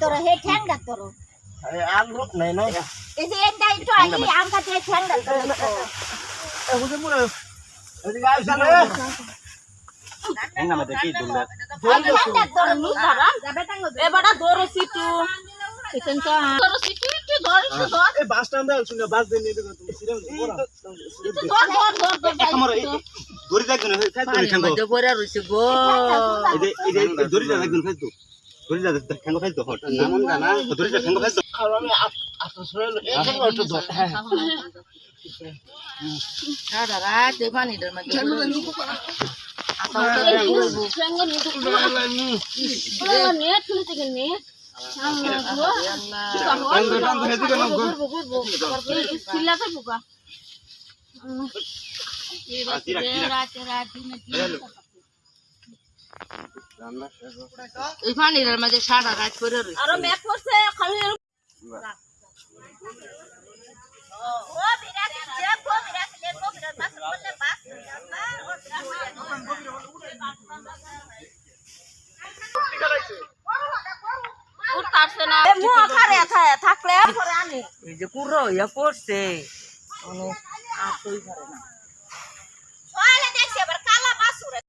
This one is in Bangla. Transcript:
তোর হে ঠ্যাংটা তোর আম রোগ নাই না এই যে এটা একটু আই আম কাছে ঠ্যাংটা তোর এ বুঝে মুরে এদিকে আইছ রে এঙ্গা মধ্যে কি দুললে ঠ্যাংটা তোর নি ধরা এ বড় দৌড় সিটু এখান তো দৌড় সিটু কি ধর এ বাস টাইম দাও শুনে বাস দেন নিতে তুমি সিরাম ধর আমার এই দড়ি দেখুন ফেস তো মধ্যে পড়ে রইছে গো এই দড়ি দেখুন ফেস তো দড়ি ঠ্যাঙ্গো ফেস তো হট নামন গানা দড়ি ঠ্যাঙ্গো ফেস তো আমি আস্তে সরে এখানে একটু ধর হ্যাঁ সারা রাত এ পানিটার মধ্যে নেট খুলতে গেলে চিল্লাতে বুকা এই পানিটার মধ্যে সারা রাত পড়ে রইছে আর মেঘ করছে খালি ও বিরাট যে গো বিরাট যে গো বিরাট বাস বললে বাস উঠতাছে না মু খারে থাকলে পরে আনি এই যে কুড়ো ইয়া পড়ছে মানে আর তুই পারে না সোয়ালে দেখছি আবার কালা বাসুরে